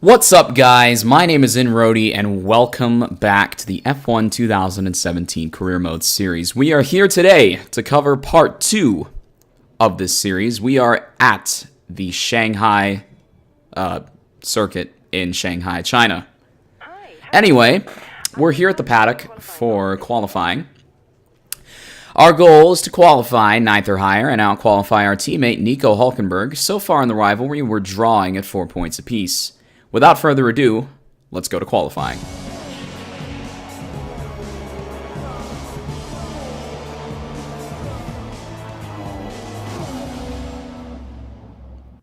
What's up, guys? My name is nroadie, and welcome back to the F1 2017 Career Mode Series. We are here today to cover part 2 of this series. We are at the Shanghai circuit in Shanghai, China. Anyway, we're here at the paddock for qualifying. Our goal is to qualify 9th or higher and out-qualify our teammate Nico Hulkenberg. So far in the rivalry, we're drawing at 4 points apiece. Without further ado, let's go to qualifying.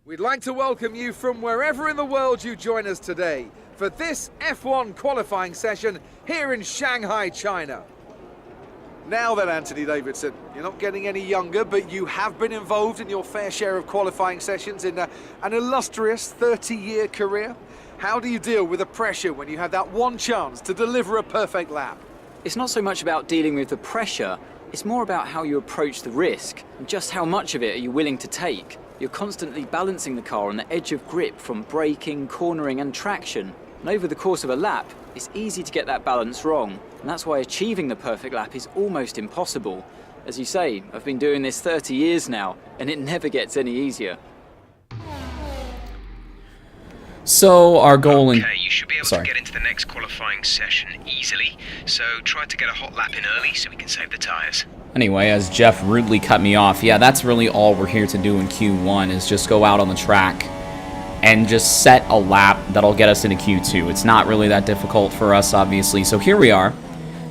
We'd like to welcome you from wherever in the world you join us today for this F1 qualifying session here in Shanghai, China. Now then, Anthony Davidson, you're not getting any younger, but you have been involved in your fair share of qualifying sessions in an illustrious 30-year career. How do you deal with the pressure when you have that one chance to deliver a perfect lap? It's not so much about dealing with the pressure, it's more about how you approach the risk, and just how much of it are you willing to take. You're constantly balancing the car on the edge of grip from braking, cornering and traction. And over the course of a lap, it's easy to get that balance wrong. And that's why achieving the perfect lap is almost impossible. As you say, I've been doing this 30 years now, and it never gets any easier. So our goal in... Okay, you should be able to get into the next qualifying session easily, so try to get a hot lap in early so we can save the tyres. Anyway, as Jeff rudely cut me off, yeah, that's really all we're here to do in Q1 is just go out on the track and just set a lap that'll get us into Q2. It's not really that difficult for us, obviously. So here we are,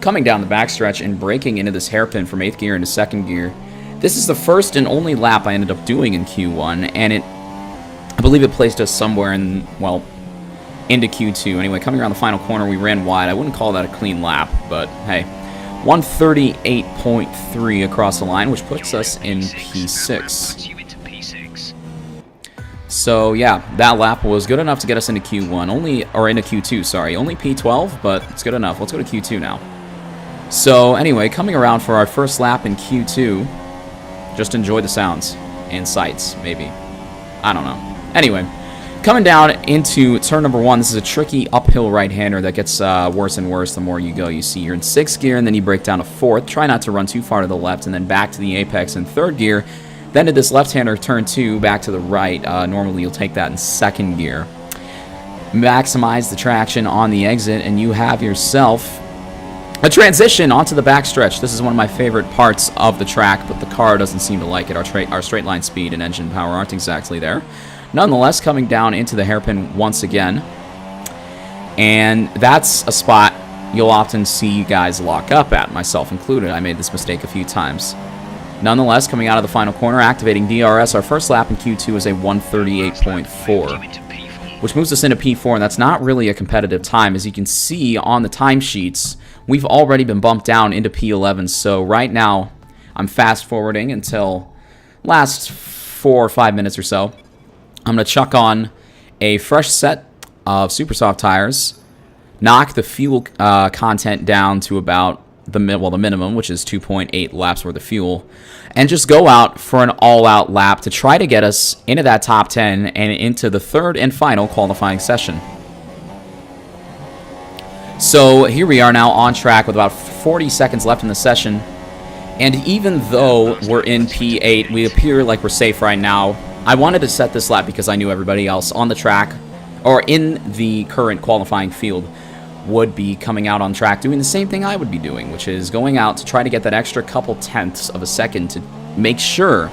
coming down the backstretch and breaking into this hairpin from 8th gear into 2nd gear. This is the first and only lap I ended up doing in Q1, and I believe it placed us somewhere in, well, into Q2. Anyway, coming around the final corner, we ran wide. I wouldn't call that a clean lap, but hey. 138.3 across the line, which puts us in P6. So yeah, that lap was good enough to get us into Q1. Into Q2, sorry. Only P12, but it's good enough. Let's go to Q2 now. So anyway, coming around for our first lap in Q2, just enjoy the sounds and sights, maybe. I don't know. Anyway, coming down into turn number 1, this is a tricky uphill right-hander that gets worse and worse the more you go. You see you're in 6th gear, and then you break down to 4th. Try not to run too far to the left, and then back to the apex in 3rd gear. Then to this left-hander, turn 2, back to the right. Normally you'll take that in 2nd gear. Maximize the traction on the exit, and you have yourself a transition onto the backstretch. This is one of my favorite parts of the track, but the car doesn't seem to like it. Our straight line speed and engine power aren't exactly there. Nonetheless, coming down into the hairpin once again. And that's a spot you'll often see guys lock up at, myself included. I made this mistake a few times. Nonetheless, coming out of the final corner, activating DRS, our first lap in Q2 is a 138.4, which moves us into P4, and that's not really a competitive time. As you can see on the timesheets, we've already been bumped down into P11, so right now I'm fast-forwarding until last 4 or 5 minutes or so. I'm going to chuck on a fresh set of super soft tires, knock the fuel content down to about the minimum, which is 2.8 laps worth of fuel, and just go out for an all-out lap to try to get us into that top 10 and into the third and final qualifying session. So here we are now on track with about 40 seconds left in the session, and even though we're in P8, we appear like we're safe right now. I wanted to set this lap because I knew everybody else on the track, or in the current qualifying field, would be coming out on track doing the same thing I would be doing, which is going out to try to get that extra couple tenths of a second to make sure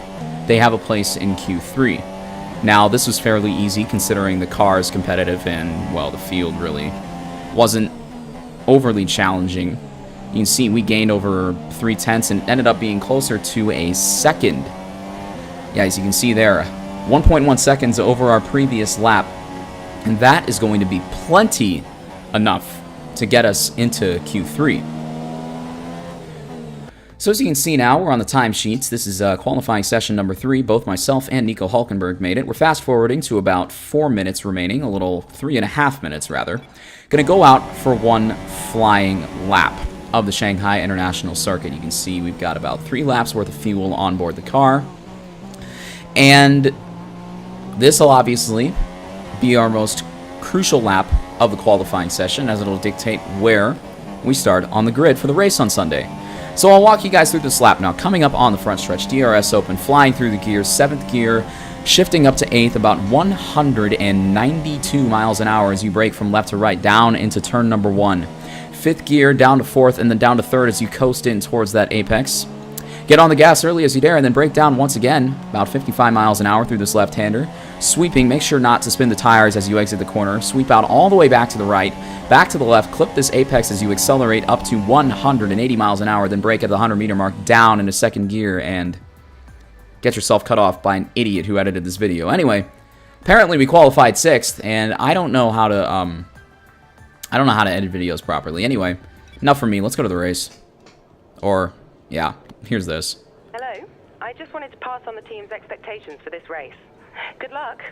they have a place in Q3. Now, this was fairly easy considering the car is competitive and, well, the field really wasn't overly challenging. You can see we gained over 3 tenths and ended up being closer to a second. Yeah, as you can see there, 1.1 seconds over our previous lap, and that is going to be plenty enough to get us into Q3. So as you can see now, we're on the timesheets. This is qualifying session number 3. Both myself and Nico Hulkenberg made it. We're fast forwarding to about 4 minutes remaining, a little 3.5 minutes rather. Gonna go out for one flying lap of the Shanghai International Circuit. You can see we've got about 3 laps worth of fuel on board the car. And this will obviously be our most crucial lap of the qualifying session, as it'll dictate where we start on the grid for the race on Sunday. So I'll walk you guys through this lap now. Coming up on the front stretch, DRS open, flying through the gears, 7th gear, shifting up to 8th, about 192 miles an hour as you brake from left to right down into turn number 1. 5th gear down to 4th, and then down to 3rd as you coast in towards that apex. Get on the gas early as you dare, and then brake down once again, about 55 miles an hour through this left-hander. Sweeping, make sure not to spin the tires as you exit the corner. Sweep out all the way back to the right, back to the left, clip this apex as you accelerate up to 180 miles an hour, then brake at the 100-meter mark down into 2nd gear and get yourself cut off by an idiot who edited this video. Anyway, apparently we qualified 6th, and I don't know how to edit videos properly. Anyway, enough from me. Let's go to the race. Or, yeah, here's this. Hello. I just wanted to pass on the team's expectations for this race. Good luck.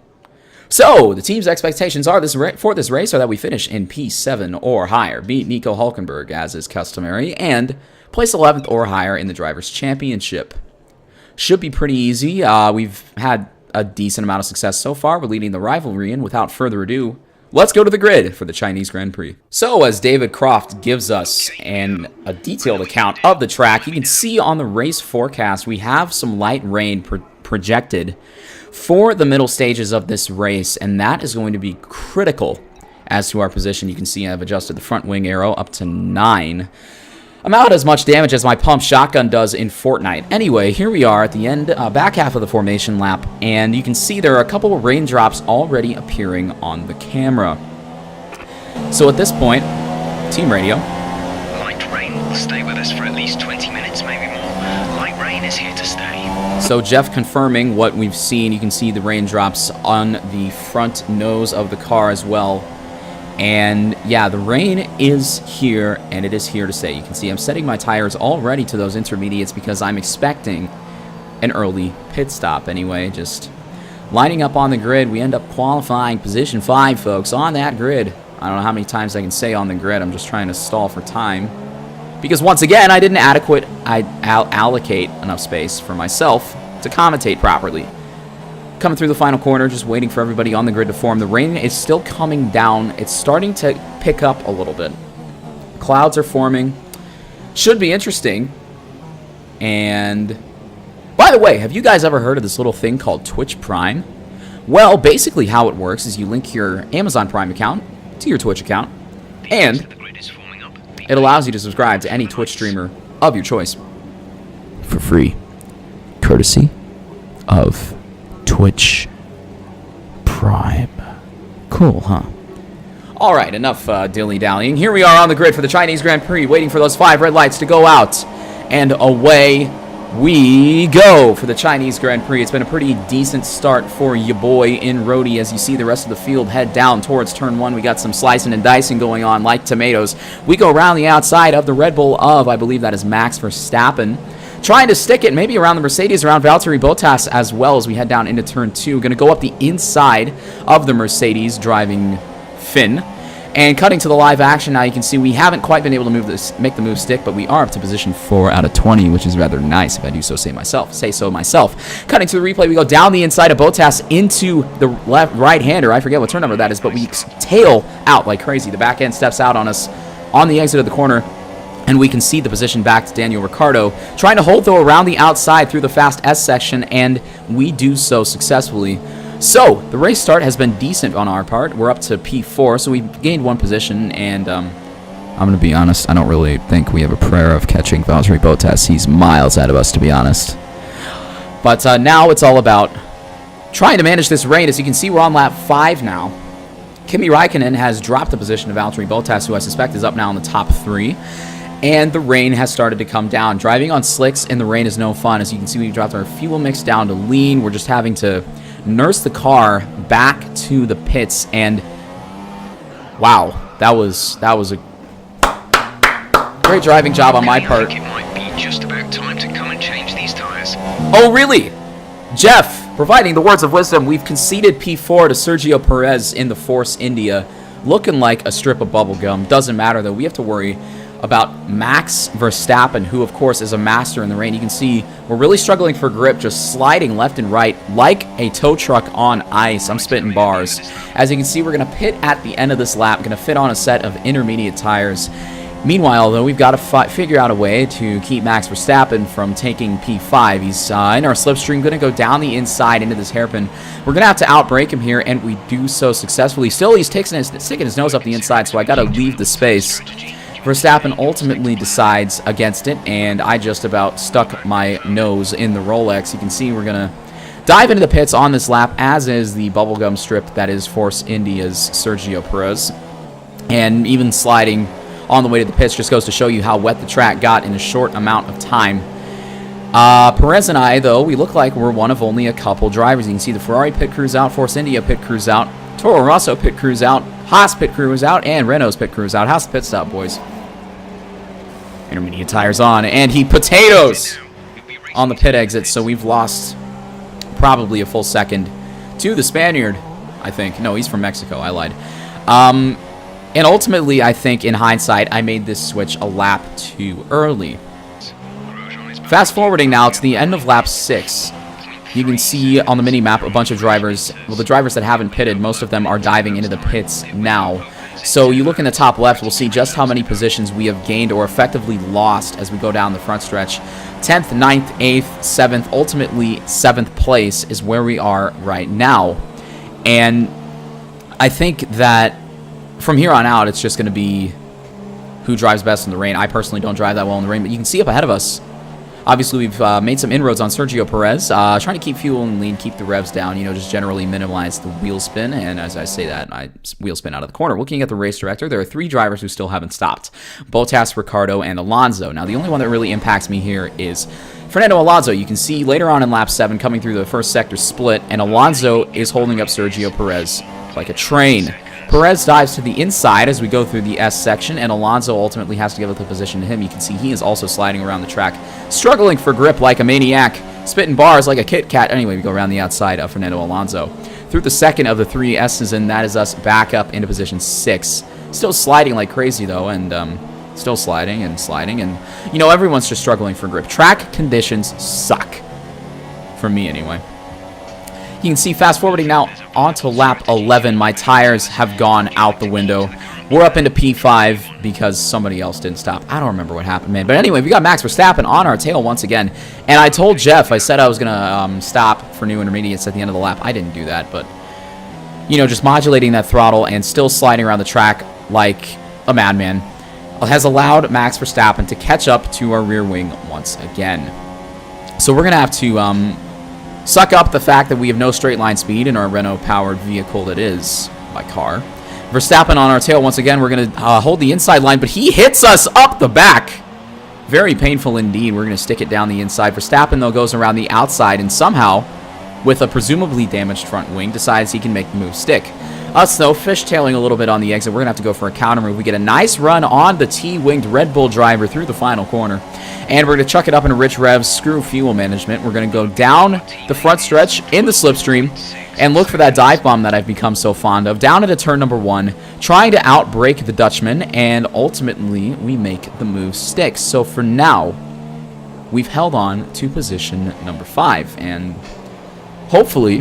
So, the team's expectations are for this race are that we finish in P7 or higher, beat Nico Hulkenberg as is customary, and place 11th or higher in the Drivers' Championship. Should be pretty easy. We've had a decent amount of success so far. We're leading the rivalry, and without further ado, let's go to the grid for the Chinese Grand Prix. So, as David Croft gives us a detailed account of the track, you can see on the race forecast we have some light rain projected for the middle stages of this race, and that is going to be critical as to our position. You can see I've adjusted the front wing arrow up to 9. About as much damage as my pump shotgun does in Fortnite. Anyway, here we are at the end, back half of the formation lap, and you can see there are a couple of raindrops already appearing on the camera. So at this point, team radio. Light rain will stay with us for at least 20 minutes, maybe more. Light rain is here to stay. So Jeff confirming what we've seen. You can see the raindrops on the front nose of the car as well. And yeah, the rain is here, and it is here to stay. You can see I'm setting my tires already to those intermediates because I'm expecting an early pit stop. Anyway, just lining up on the grid. We end up qualifying position 5, folks, on that grid. I don't know how many times I can say on the grid. I'm just trying to stall for time. Because once again, I didn't allocate enough space for myself to commentate properly. Coming through the final corner, just waiting for everybody on the grid to form. The rain is still coming down. It's starting to pick up a little bit. Clouds are forming. Should be interesting. And by the way, have you guys ever heard of this little thing called Twitch Prime? Well, basically how it works is you link your Amazon Prime account to your Twitch account, and it allows you to subscribe to any Twitch streamer of your choice for free, courtesy of Twitch Prime. Cool, huh? All right, enough dilly-dallying. Here we are on the grid for the Chinese Grand Prix, waiting for those 5 red lights to go out. And away we go for the Chinese Grand Prix. It's been a pretty decent start for your boy nroadie. As you see the rest of the field head down towards turn 1. We got some slicing and dicing going on like tomatoes. We go around the outside of the Red Bull of, I believe that is Max Verstappen, trying to stick it maybe around the Mercedes, around Valtteri Bottas as well as we head down into turn 2. Going to go up the inside of the Mercedes driving Finn. And cutting to the live action now, you can see we haven't quite been able to make the move stick, but we are up to position 4 out of 20, which is rather nice if I do so say so myself. Cutting to the replay, we go down the inside of Bottas into the right-hander. I forget what turn number that is, but we tail out like crazy. The back end steps out on us on the exit of the corner, and we can see the position back to Daniel Ricciardo, trying to hold, though, around the outside through the fast S section, and we do so successfully. So, the race start has been decent on our part. We're up to P4, so we gained 1 position, and I'm going to be honest, I don't really think we have a prayer of catching Valtteri Bottas. He's miles ahead of us, to be honest. But now it's all about trying to manage this rain. As you can see, we're on lap 5 now. Kimi Räikkönen has dropped the position of Valtteri Bottas, who I suspect is up now in the top 3. And the rain has started to come down. Driving on slicks in the rain is no fun. As you can see, we've dropped our fuel mix down to lean. We're just having to nurse the car back to the pits, and wow, that was a great driving job on my part. I think it might be just about time to come and change these tires. Oh, really? Jeff, providing the words of wisdom, we've conceded P4 to Sergio Perez in the Force India, looking like a strip of bubble gum. Doesn't matter, though. We have to worry about Max Verstappen, who of course is a master in the rain. You can see we're really struggling for grip, just sliding left and right like a tow truck on ice. I'm spitting bars. As you can see, we're going to pit at the end of this lap, going to fit on a set of intermediate tires. Meanwhile, though, we've got to figure out a way to keep Max Verstappen from taking P5. He's in our slipstream, going to go down the inside into this hairpin. We're going to have to outbrake him here, and we do so successfully. Still, he's sticking his nose up the inside, so I got to leave the space. Verstappen ultimately decides against it, and I just about stuck my nose in the Rolex. You can see we're going to dive into the pits on this lap, as is the bubblegum strip that is Force India's Sergio Perez. And even sliding on the way to the pits just goes to show you how wet the track got in a short amount of time. Perez and I, though, we look like we're one of only a couple drivers. You can see the Ferrari pit crew's out, Force India pit crew's out, Toro Rosso pit crew's out, Haas pit crew is out, and Renault's pit crew is out. How's the pit stop, boys? Intermediate tires on, and he potatoes on the pit exit, so we've lost probably a full second to the Spaniard, I think. No, he's from Mexico. I lied. And ultimately, I think, in hindsight, I made this switch a lap too early. Fast forwarding now to the end of lap 6. You can see on the mini-map a bunch of drivers. Well, the drivers that haven't pitted, most of them are diving into the pits now. So you look in the top left, we'll see just how many positions we have gained or effectively lost as we go down the front stretch. 10th, 9th, 8th, 7th, ultimately 7th place is where we are right now. And I think that from here on out, it's just going to be who drives best in the rain. I personally don't drive that well in the rain, but you can see up ahead of us. Obviously, we've made some inroads on Sergio Perez, trying to keep fuel and lean, keep the revs down, you know, just generally minimize the wheel spin. And as I say that, I wheel spin out of the corner. Looking at the race director, there are 3 drivers who still haven't stopped: Bottas, Ricciardo, and Alonso. Now, the only one that really impacts me here is Fernando Alonso. You can see later on in lap 7, coming through the first sector split, and Alonso is holding up Sergio Perez like a train. Perez dives to the inside as we go through the S section, and Alonso ultimately has to give up the position to him. You can see he is also sliding around the track, struggling for grip like a maniac, spitting bars like a Kit Kat. Anyway, we go around the outside of Fernando Alonso. Through the second of the 3 S's, and that is us back up into position 6. Still sliding like crazy, though, and still sliding, and, you know, everyone's just struggling for grip. Track conditions suck. For me, anyway. You can see, fast forwarding now onto lap 11, my tires have gone out the window. We're up into P5 because somebody else didn't stop. I don't remember what happened, man. But anyway, we got Max Verstappen on our tail once again. And I told Jeff, I said I was going to stop for new intermediates at the end of the lap. I didn't do that, but, you know, just modulating that throttle and still sliding around the track like a madman has allowed Max Verstappen to catch up to our rear wing once again. So we're going to have to suck up the fact that we have no straight line speed in our Renault-powered vehicle that is my car. Verstappen on our tail once again. We're going to hold the inside line, but he hits us up the back. Very painful indeed. We're going to stick it down the inside. Verstappen, though, goes around the outside and somehow, with a presumably damaged front wing, decides he can make the move stick. Us, though, fishtailing a little bit on the exit. We're going to have to go for a counter move. We get a nice run on the T-winged Red Bull driver through the final corner. And we're going to chuck it up into rich revs, screw fuel management. We're going to go down the front stretch in the slipstream and look for that dive bomb that I've become so fond of. Down into turn number 1, trying to outbrake the Dutchman, and ultimately we make the move stick. So for now, we've held on to position number 5. And hopefully,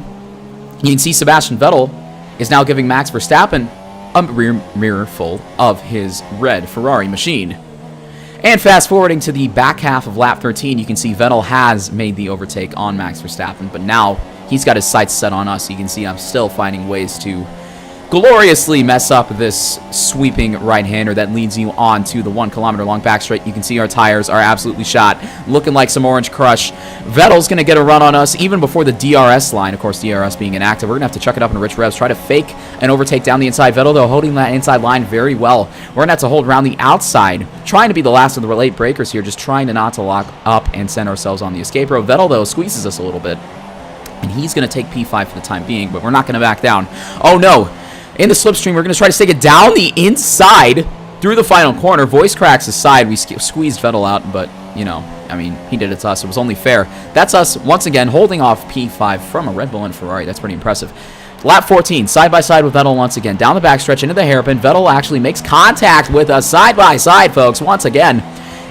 you can see Sebastian Vettel is now giving Max Verstappen a rear mirror full of his red Ferrari machine. And fast forwarding to the back half of lap 13, you can see Vettel has made the overtake on Max Verstappen, but now he's got his sights set on us. You can see I'm still finding ways to gloriously mess up this sweeping right-hander that leads you on to the 1 kilometer long backstraight. You can see our tires are absolutely shot, looking like some orange crush. Vettel's going to get a run on us even before the DRS line. Of course, DRS being inactive. We're going to have to chuck it up into rich revs, try to fake an overtake down the inside. Vettel, though, holding that inside line very well. We're going to have to hold around the outside, trying to be the last of the late breakers here, just trying to not to lock up and send ourselves on the escape road. Vettel, though, squeezes us a little bit, and he's going to take P5 for the time being, but we're not going to back down. Oh, no. In the slipstream, we're going to try to stick it down the inside through the final corner. Voice cracks aside, we squeezed Vettel out, but, you know, I mean, he did it to us. It was only fair. That's us, once again, holding off P5 from a Red Bull and Ferrari. That's pretty impressive. Lap 14, side by side with Vettel once again. Down the backstretch into the hairpin. Vettel actually makes contact with us side by side, folks, once again.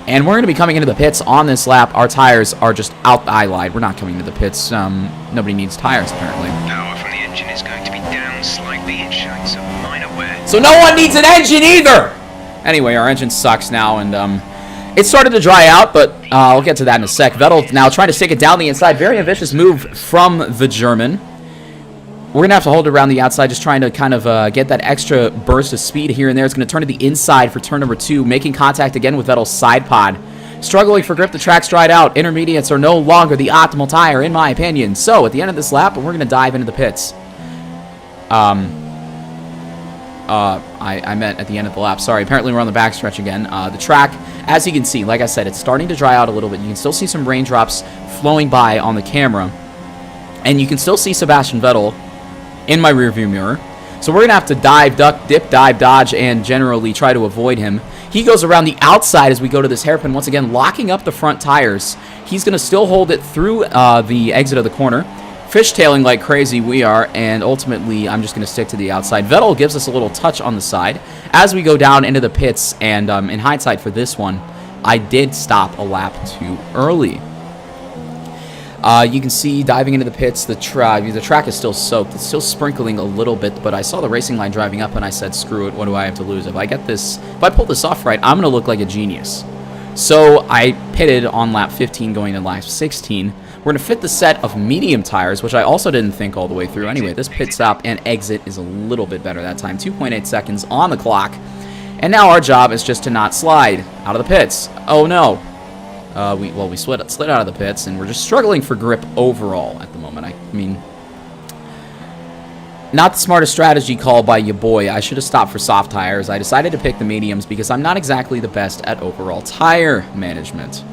And we're going to be coming into the pits on this lap. Our tires are just out. I lied. We're not coming to the pits. Nobody needs tires, apparently. Power from the engine is going to be down slightly. It's showing some minor wear. So no one needs an engine either! Anyway, our engine sucks now, and it started to dry out, but I'll get to that in a sec. Vettel now trying to stick it down the inside. Very ambitious move from the German. We're going to have to hold it around the outside, just trying to kind of get that extra burst of speed here and there. It's going to turn to the inside for turn number 2, making contact again with Vettel's side pod. Struggling for grip, the track's dried out. Intermediates are no longer the optimal tire, in my opinion. So, at the end of this lap, we're going to dive into the pits. I meant at the end of the lap. Sorry, apparently we're on the backstretch again. The track, as you can see, like I said, it's starting to dry out a little bit. You can still see some raindrops flowing by on the camera. And you can still see Sebastian Vettel in my rearview mirror. So we're going to have to dive, duck, dip, dive, dodge, and generally try to avoid him. He goes around the outside as we go to this hairpin, once again locking up the front tires. He's going to still hold it through the exit of the corner. Fishtailing like crazy we are, and ultimately I'm just going to stick to the outside. Vettel gives us a little touch on the side as we go down into the pits, and in hindsight for this one, I did stop a lap too early. You can see diving into the pits, the track is still soaked. It's still sprinkling a little bit, but I saw the racing line driving up and I said, screw it, what do I have to lose? If I pull this off right, I'm going to look like a genius. So I pitted on lap 15 going to lap 16. We're going to fit the set of medium tires, which I also didn't think all the way through. Anyway, this pit stop and exit is a little bit better that time. 2.8 seconds on the clock. And now our job is just to not slide out of the pits. Oh no. We slid out of the pits, and we're just struggling for grip overall at the moment. I mean, not the smartest strategy call by your boy. I should have stopped for soft tires. I decided to pick the mediums because I'm not exactly the best at overall tire management.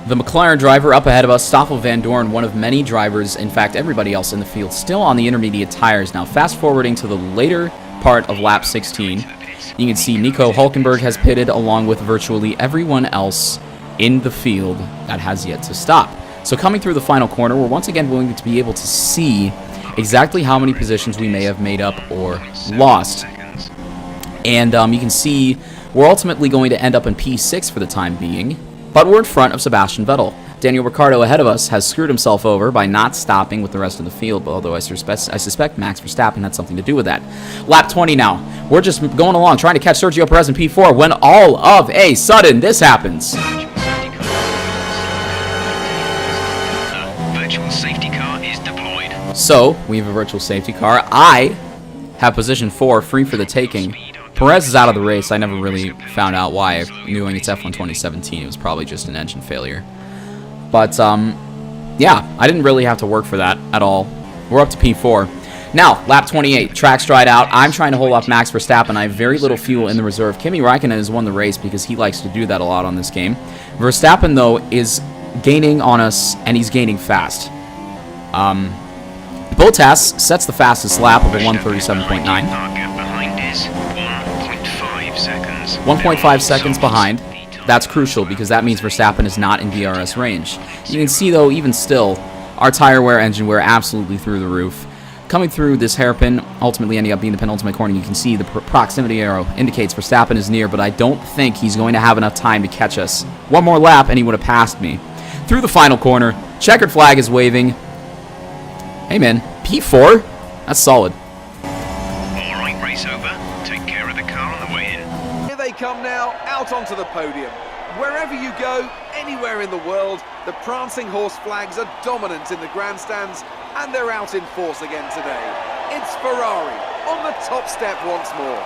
The McLaren driver up ahead of us, Stoffel Van Dorn, one of many drivers, in fact everybody else in the field, still on the intermediate tires. Now fast forwarding to the later part of lap 16, you can see Nico Hulkenberg has pitted along with virtually everyone else in the field that has yet to stop. So coming through the final corner, we're once again going to be able to see exactly how many positions we may have made up or lost. And you can see we're ultimately going to end up in P6 for the time being, but we're in front of Sebastian Vettel. Daniel Ricciardo ahead of us has screwed himself over by not stopping with the rest of the field, although I suspect Max Verstappen had something to do with that. Lap 20 now. We're just going along trying to catch Sergio Perez in P4 when all of a sudden this happens. Safety car is deployed. So, we have a virtual safety car. I have position 4 free for the taking. Perez is out of the race. I never really found out why. Knowing it's F1 2017, it was probably just an engine failure. But, yeah, I didn't really have to work for that at all. We're up to P4. Now, lap 28, track's dried out. I'm trying to hold off Max Verstappen. I have very little fuel in the reserve. Kimi Räikkönen has won the race because he likes to do that a lot on this game. Verstappen, though, is gaining on us, and he's gaining fast. Bottas sets the fastest lap of a 1:37.9. 1.5 seconds behind. That's crucial because that means Verstappen is not in DRS range. You can see, though, even still, our tire wear, engine wear absolutely through the roof. Coming through this hairpin, ultimately ending up being the penultimate corner, you can see the proximity arrow indicates Verstappen is near, but I don't think he's going to have enough time to catch us. One more lap and he would have passed me. Through the final corner, checkered flag is waving. Hey man, P4? That's solid. Alright, race over. Take care of the car on the way in. Here they come now, out onto the podium. Wherever you go, anywhere in the world, the prancing horse flags are dominant in the grandstands, and they're out in force again today. It's Ferrari on the top step once more.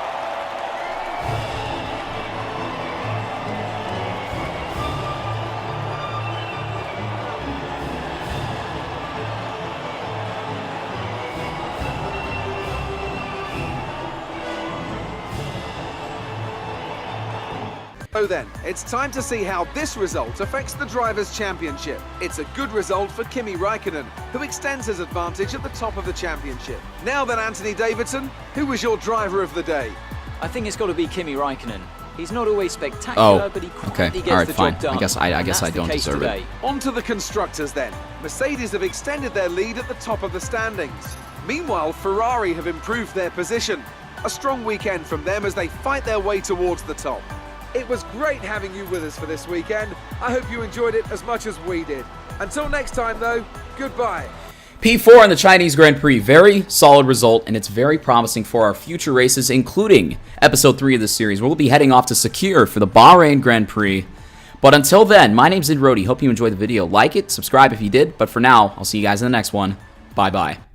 So then, it's time to see how this result affects the Drivers' Championship. It's a good result for Kimi Räikkönen, who extends his advantage at the top of the championship. Now then, Anthony Davidson, who was your driver of the day? I think it's got to be Kimi Räikkönen. He's not always spectacular, but he quietly gets the job done. I guess I don't deserve it. On to the constructors then. Mercedes have extended their lead at the top of the standings. Meanwhile, Ferrari have improved their position. A strong weekend from them as they fight their way towards the top. It was great having you with us for this weekend. I hope you enjoyed it as much as we did. Until next time though, goodbye. P4 in the Chinese Grand Prix, very solid result, and it's very promising for our future races, including Episode 3 of this series, where we'll be heading off to Sakir for the Bahrain Grand Prix. But until then, my name's nroadie. Hope you enjoyed the video. Like it, subscribe if you did, but for now, I'll see you guys in the next one. Bye-bye.